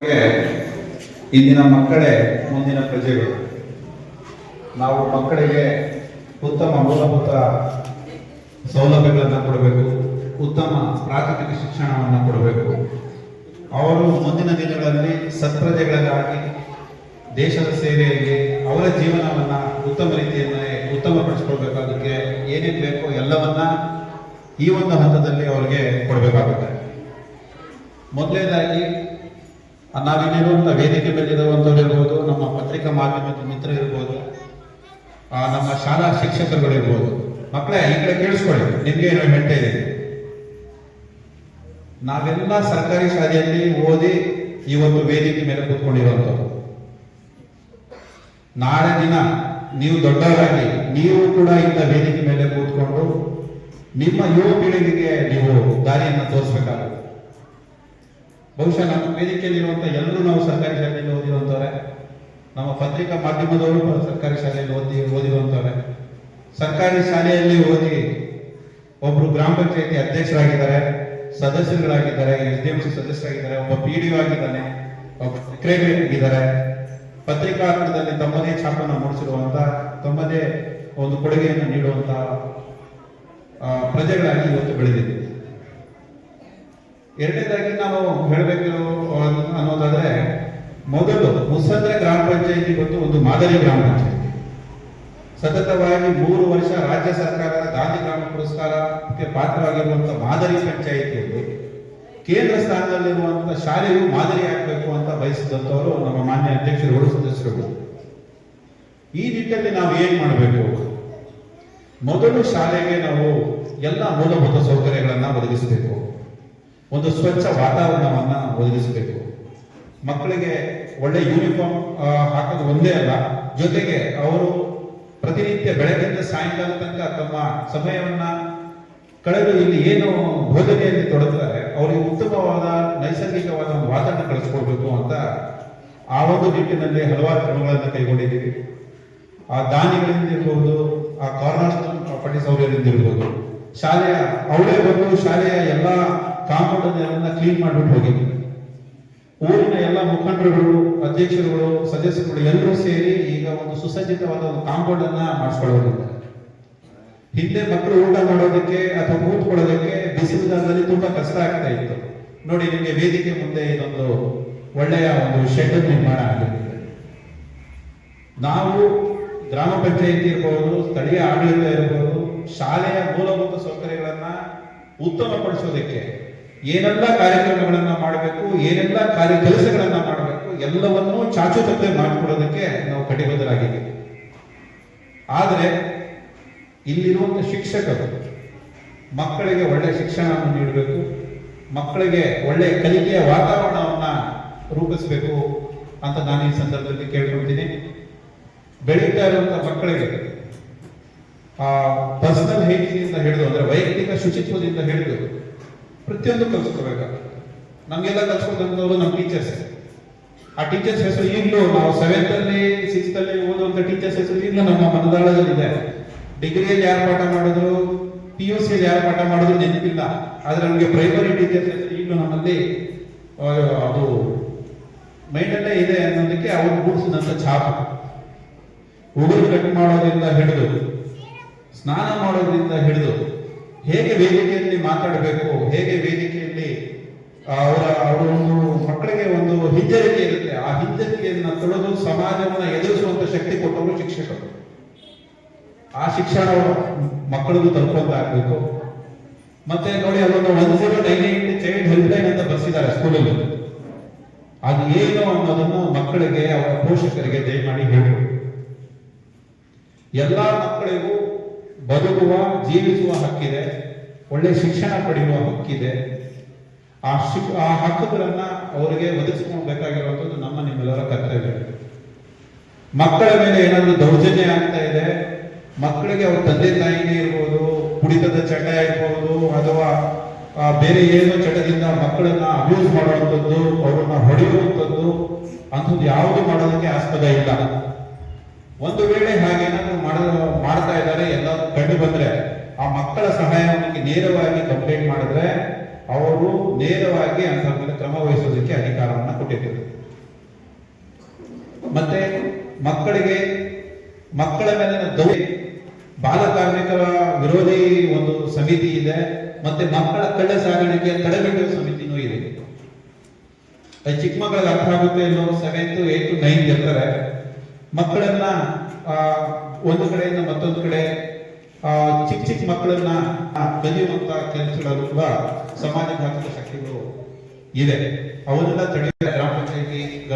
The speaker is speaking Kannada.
ಇಂದಿನ ಮಕ್ಕಳೇ ಮುಂದಿನ ಪ್ರಜೆಗಳು. ನಾವು ಮಕ್ಕಳಿಗೆ ಉತ್ತಮ ಮೂಲಭೂತ ಸೌಲಭ್ಯಗಳನ್ನು ಕೊಡಬೇಕು, ಉತ್ತಮ ಪ್ರಾಥಮಿಕ ಶಿಕ್ಷಣವನ್ನು ಕೊಡಬೇಕು. ಅವರು ಮುಂದಿನ ದಿನಗಳಲ್ಲಿ ಸತ್ಪ್ರಜೆಗಳಾಗಿ ದೇಶದ ಸೇವೆಯಲ್ಲಿ ಅವರ ಜೀವನವನ್ನು ಉತ್ತಮ ರೀತಿಯಲ್ಲಿ ಉತ್ತಮಪಡಿಸ್ಕೊಳ್ಬೇಕಾದಕ್ಕೆ ಏನೇನು ಬೇಕೋ ಎಲ್ಲವನ್ನ ಈ ಒಂದು ಹಂತದಲ್ಲಿ ಅವರಿಗೆ ಕೊಡಬೇಕಾಗುತ್ತೆ. ಮೊದಲನೇದಾಗಿ ನಾವಿಲ್ಲಿರುವಂಥ ವೇದಿಕೆ ಮೇಲಿರುವಂಥವ್ರು ಇರ್ಬೋದು, ನಮ್ಮ ಪತ್ರಿಕಾ ಮಾಧ್ಯಮದ ಮಿತ್ರರು ಇರ್ಬೋದು, ನಮ್ಮ ಶಾಲಾ ಶಿಕ್ಷಕರುಗಳಿರ್ಬೋದು. ಮಕ್ಕಳೇ ಈ ಕಡೆ ಕೇಳಿಸ್ಕೊಳ್ಳಿ, ನಿಮ್ಗೆ ಏನು ಹೇಳ್ತಾ ಇದ್ದೀನಿ. ನಾವೆಲ್ಲ ಸರ್ಕಾರಿ ಶಾಲೆಯಲ್ಲಿ ಓದಿ ಈ ಒಂದು ವೇದಿಕೆ ಮೇಲೆ ಕೂತ್ಕೊಂಡಿರುವಂಥವ್ರು. ನಾಳೆ ದಿನ ನೀವು ದೊಡ್ಡವರಾಗಿ ನೀವು ಕೂಡ ಇಂಥ ವೇದಿಕೆ ಮೇಲೆ ಕೂತ್ಕೊಂಡು ನಿಮ್ಮ ಯುವ ಪೀಳಿಗೆಗೆ ನೀವು ದಾರಿಯನ್ನು ತೋರಿಸಬೇಕಾಗುತ್ತೆ. ಬಹುಶಃ ನಮ್ಮ ವೇದಿಕೆಯಲ್ಲಿರುವಂಥ ಎಲ್ಲರೂ ನಾವು ಸರ್ಕಾರಿ ಶಾಲೆಯಲ್ಲಿ ಓದಿರುವಂಥವ್ರೆ, ನಮ್ಮ ಪತ್ರಿಕಾ ಮಾಧ್ಯಮದವರು ಸರ್ಕಾರಿ ಶಾಲೆಯಲ್ಲಿ ಓದಿರುವಂಥವ್ರೆ. ಸರ್ಕಾರಿ ಶಾಲೆಯಲ್ಲಿ ಓದಿ ಒಬ್ರು ಗ್ರಾಮ ಪಂಚಾಯತಿ ಅಧ್ಯಕ್ಷರಾಗಿದ್ದಾರೆ, ಸದಸ್ಯರುಗಳಾಗಿದ್ದಾರೆ, SDMC ಸದಸ್ಯರಾಗಿದ್ದಾರೆ, ಒಬ್ಬ PDO ಆಗಿದ್ದಾನೆ, ಒಬ್ಬ ಸೆಕ್ರೆಟರಿ ಆಗಿದ್ದಾರೆ. ಪತ್ರಿಕಾ ರಂಗದಲ್ಲಿ ತಮ್ಮದೇ ಛಾಪನ್ನು ಮೂಡಿಸಿರುವಂತ, ತಮ್ಮದೇ ಒಂದು ಕೊಡುಗೆಯನ್ನು ನೀಡುವಂತ ಪ್ರಜೆಗಳಾಗಿ ಇವತ್ತು ಬೆಳೆದಿದ್ದೀವಿ. ಎರಡನೇದಾಗಿ ನಾವು ಹೇಳಬೇಕು ಅನ್ನೋದಾದ್ರೆ, ಮೊದಲು ಮುಸ್ಸಂದ್ರ ಗ್ರಾಮ ಪಂಚಾಯತಿ ಇವತ್ತು ಒಂದು ಮಾದರಿ ಗ್ರಾಮ ಪಂಚಾಯತಿ. ಸತತವಾಗಿ 3 ವರ್ಷ ರಾಜ್ಯ ಸರ್ಕಾರದ ಗಾಂಧಿ ಗ್ರಾಮ ಪುರಸ್ಕಾರಕ್ಕೆ ಪಾತ್ರವಾಗಿರುವಂತಹ ಮಾದರಿ ಪಂಚಾಯಿತಿಯಲ್ಲಿ ಕೇಂದ್ರ ಸ್ಥಾನದಲ್ಲಿರುವಂತಹ ಶಾಲೆಯು ಮಾದರಿ ಆಗಬೇಕು ಅಂತ ಬಯಸಿದಂಥವರು ನಮ್ಮ ಮಾನ್ಯ ಅಧ್ಯಕ್ಷರುಗಳು, ಸದಸ್ಯರುಗಳು. ಈ ನಿಟ್ಟಿನಲ್ಲಿ ನಾವು ಏನ್ ಮಾಡಬೇಕು? ಮೊದಲು ಶಾಲೆಗೆ ನಾವು ಎಲ್ಲ ಮೂಲಭೂತ ಸೌಕರ್ಯಗಳನ್ನ ಒದಗಿಸಬೇಕು. ಒಂದು ಸ್ವಚ್ಛ ವಾತಾವರಣವನ್ನ ಒದಗಿಸಬೇಕು. ಮಕ್ಕಳಿಗೆ ಒಳ್ಳೆ ಯೂನಿಫಾರ್ಮ್ ಹಾಕೋದು ಒಂದೇ ಅಲ್ಲ, ಜೊತೆಗೆ ಅವರು ಪ್ರತಿನಿತ್ಯ ಬೆಳಗ್ಗಿಂದ ಸಾಯಂಕಾಲ ತನಕ ತಮ್ಮ ಸಮಯವನ್ನ ಕಳೆದು ಇಲ್ಲಿ ಏನು ಬೋಧನೆಯಲ್ಲಿ ತೊಡಗುತ್ತಾರೆ ಅವರಿಗೆ ಉತ್ತಮವಾದ ನೈಸರ್ಗಿಕವಾದ ಒಂದು ವಾತಾವರಣ ಕಳಿಸ್ಕೊಡ್ಬೇಕು ಅಂತ ಆ ಒಂದು ನಿಟ್ಟಿನಲ್ಲಿ ಹಲವಾರು ಕ್ರಮಗಳನ್ನು ಕೈಗೊಂಡಿದ್ದೀವಿ. ಆ ದಾನಿಗಳಿಂದ ಇರ್ಬೋದು, ಆ ಕಾರ್ನರ್ ಪಟ್ಟಿ ಸೌಕರ್ಯದಿಂದ ಇರ್ಬೋದು, ಶಾಲೆಯ ಅವಳೇ ಬಂದು ಶಾಲೆಯ ಎಲ್ಲ ಕಾಂಪೌಂಡ್ ಎಲ್ಲ ಕ್ಲೀನ್ ಮಾಡಿಬಿಟ್ಟು ಹೋಗಿದ್ವಿ. ಊರಿನ ಎಲ್ಲ ಮುಖಂಡರುಗಳು, ಅಧ್ಯಕ್ಷರುಗಳು, ಸದಸ್ಯರುಗಳು ಎಲ್ಲರೂ ಸೇರಿ ಈಗ ಒಂದು ಸುಸಜ್ಜಿತವಾದ ಒಂದು ಕಾಂಪೌಂಡ್ ಅನ್ನ ಮಾಡಿಸ್ಕೊಳ್ಳೋದಿದ್ದಾರೆ. ಹಿಂದೆ ಮಕ್ಕಳು ಊಟ ಮಾಡೋದಕ್ಕೆ ಅಥವಾ ಕೂತ್ಕೊಳ್ಳೋದಕ್ಕೆ ಬಿಸಿಲುಗಾಲದಲ್ಲಿ ತುಂಬಾ ಕಷ್ಟ ಆಗ್ತಾ ಇತ್ತು. ನೋಡಿ, ನಿಮಗೆ ವೇದಿಕೆ ಮುಂದೆ ಇದೊಂದು ಒಳ್ಳೆಯ ಒಂದು ಶೆಡ್ ನಿರ್ಮಾಣ ಆಗಿದೆ. ನಾವು ಗ್ರಾಮ ಪಂಚಾಯಿತಿ ಇರ್ಬೋದು, ಸ್ಥಳೀಯ ಆಡಳಿತ ಇರ್ಬೋದು, ಶಾಲೆಯ ಮೂಲಭೂತ ಸೌಕರ್ಯಗಳನ್ನ ಉತ್ತಮಪಡಿಸೋದಕ್ಕೆ ಏನೆಲ್ಲ ಕಾರ್ಯಕ್ರಮಗಳನ್ನ ಮಾಡಬೇಕು, ಏನೆಲ್ಲ ಕೆಲಸಗಳನ್ನ ಮಾಡಬೇಕು, ಎಲ್ಲವನ್ನೂ ಚಾಚುತಪ್ಪೆ ಮಾಡಿಕೊಡೋದಕ್ಕೆ ನಾವು ಕಟಿಬದ್ಧರಾಗಿದ್ದೀವಿ. ಆದರೆ ಇಲ್ಲಿರುವಂಥ ಶಿಕ್ಷಕರು ಮಕ್ಕಳಿಗೆ ಒಳ್ಳೆಯ ಶಿಕ್ಷಣವನ್ನು ನೀಡಬೇಕು, ಮಕ್ಕಳಿಗೆ ಒಳ್ಳೆಯ ಕಲಿಕೆಯ ವಾತಾವರಣವನ್ನ ರೂಪಿಸಬೇಕು ಅಂತ ನಾನು ಈ ಸಂದರ್ಭದಲ್ಲಿ ಕೇಳ್ಕೊಳ್ತೀನಿ. ಬೆಳೀತಾ ಇರುವಂತಹ ಮಕ್ಕಳಿಗೆ ಪರ್ಸನಲ್ ಹೈಜೀನಿಂದ ಹಿಡಿದು, ಅಂದ್ರೆ ವೈಯಕ್ತಿಕ ಶುಚಿತ್ವದಿಂದ ಹಿಡಿದು ಪ್ರತಿಯೊಂದು ಕಲಿಸ್ಕೋಬೇಕಾಗುತ್ತೆ. ನಮಗೆಲ್ಲ ಕಲಿಸ್ಕೊಂಡವರು ನಮ್ಮ ಟೀಚರ್ಸ್. ಆ ಟೀಚರ್ಸ್ ಹೆಸರು ಈಗಲೂ ನಾವು 7th ಅಲ್ಲಿ 6th ಅಲ್ಲಿ ಓದುವಂತ ಟೀಚರ್ಸ್ ಹೆಸರು ಈಗಲೂ ನಮ್ಮ ಮನದಾಳದಲ್ಲಿದೆ. ಡಿಗ್ರಿಯಲ್ಲಿ ಯಾರು ಪಾಠ ಮಾಡಿದ್ರು, PUC ಯಾರು ಪಾಠ ಮಾಡಿದ್ರು ನೆನಪಿಲ್ಲ, ಆದ್ರೆ ನಮಗೆ ಪ್ರೈಮರಿ ಟೀಚರ್ಸ್ ಹೆಸರು ಈಗಲೂ ನಮ್ಮಲ್ಲಿ ಅದು ಮೈಂಡಲ್ಲೇ ಇದೆ ಅನ್ನೋದಕ್ಕೆ ಅವ್ರು ಮೂಡಿಸಿದಂತ ಛಾಪು. ಉಗುರು ಕಟ್ ಮಾಡೋದ್ರಿಂದ ಹಿಡಿದು, ಸ್ನಾನ ಮಾಡೋದ್ರಿಂದ ಹಿಡಿದು, ಹೇಗೆ ವೇದಿಕೆಯಲ್ಲಿ ಮಾತಾಡಬೇಕು, ಹೇಗೆ ವೇದಿಕೆಯಲ್ಲಿ ಅವರು ಮಕ್ಕಳಿಗೆ ಒಂದು ಹಿಂಜರಿಕೆ ಇರುತ್ತೆ, ಆ ಹಿಂಜರಿಕೆಯನ್ನು ತೊಳೆದು ಸಮಾಜವನ್ನು ಎದುರಿಸುವಂತ ಶಕ್ತಿ ಕೊಟ್ಟವರು ಶಿಕ್ಷಕರು. ಆ ಶಿಕ್ಷಣ ಮಕ್ಕಳಿಗೂ ತಲುಪುವಂತ ಆಗ್ಬೇಕು. ಮತ್ತೆ ನೋಡಿ, ಅದೊಂದು 1098 ಚೈಲ್ಡ್ ಹೆಲ್ಪ್ ಲೈನ್ ಅಂತ ಬರ್ಸಿದ್ದಾರೆ ಸ್ಕೂಲಲ್ಲಿ. ಅದು ಏನು ಅನ್ನೋದನ್ನು ಮಕ್ಕಳಿಗೆ, ಅವರ ಪೋಷಕರಿಗೆ ದಯಮಾಡಿ ಹೇಳಬೇಕು. ಎಲ್ಲಾ ಮಕ್ಕಳಿಗೂ ಬದುಕುವ, ಜೀವಿಸುವ ಹಕ್ಕಿದೆ, ಒಳ್ಳೆ ಶಿಕ್ಷಣ ಪಡೆಯುವ ಹಕ್ಕಿದೆ. ಆ ಹಕ್ಕುಗಳನ್ನ ಅವರಿಗೆ ಒದಗಿಸಿಕೊಳ್ಬೇಕಾಗಿರುವಂಥದ್ದು ನಮ್ಮ ನಿಮ್ಮೆಲ್ಲರ ಕರ್ತವ್ಯ. ಮಕ್ಕಳ ಮೇಲೆ ಏನಾದರೂ ದೌರ್ಜನ್ಯ ಆಗ್ತಾ ಇದೆ, ಮಕ್ಕಳಿಗೆ ಅವ್ರ ತಂದೆ ತಾಯಿನೇ ಇರ್ಬೋದು, ಕುಡಿತದ ಚಟ ಇರ್ಬೋದು, ಅಥವಾ ಬೇರೆ ಏನೋ ಚಟದಿಂದ ಮಕ್ಕಳನ್ನ ಅಬ್ಯೂಸ್ ಮಾಡುವಂಥದ್ದು, ಅವ್ರನ್ನ ಹೊಡೆಯುವಂಥದ್ದು, ಅಂಥದ್ದು ಯಾವುದು ಮಾಡೋದಕ್ಕೆ ಆಸ್ಪದ ಇಲ್ಲ. ಒಂದು ವೇಳೆ ಹಾಗೇನಾದ್ರೂ ಮಾಡ್ತಾ ಇದ್ದಾರೆ, ಎಲ್ಲಾದ್ರೂ ಕಂಡು ಬಂದ್ರೆ ಆ ಮಕ್ಕಳ ಸಹಾಯವಾಣಿಗೆ ನೇರವಾಗಿ ಕಂಪ್ಲೇಂಟ್ ಮಾಡಿದ್ರೆ ಅವರು ನೇರವಾಗಿ ಅಂತಹ ಮೇಲೆ ಕ್ರಮ ವಹಿಸೋದಕ್ಕೆ ಅಧಿಕಾರವನ್ನು ಕೊಟ್ಟಿದ್ದಾರೆ. ಮತ್ತೆ ಮಕ್ಕಳ ಮೇಲೆ ಬಾಲ ಕಾರ್ಮಿಕರ ವಿರೋಧಿ ಒಂದು ಸಮಿತಿ ಇದೆ, ಮತ್ತೆ ಮಕ್ಕಳ ಕಳ್ಳ ಸಾಗಾಣಿಕೆ ತಡೆಗಟ್ಟುವ ಸಮಿತಿನೂ ಇದೆ. ಚಿಕ್ಕ ಮಕ್ಕಳಿಗೆ ಅರ್ಥ ಆಗುತ್ತೆ, 7th 8th 9th ಇರ್ತಾರೆ. ಮಕ್ಕಳನ್ನ ಒಂದು ಕಡೆಯಿಂದ ಮತ್ತೊಂದು ಕಡೆ ಚಿಕ್ಕ ಮಕ್ಕಳನ್ನ ಕಲಿಯುವಂತ ಕೆಲಸಗಳು ಕೂಡ ಸಮಾಜ ಘಾತಕ ಶಕ್ತಿಗಳು ಇದೆ. ಅವನ್ನೆಲ್ಲ ತಡೆ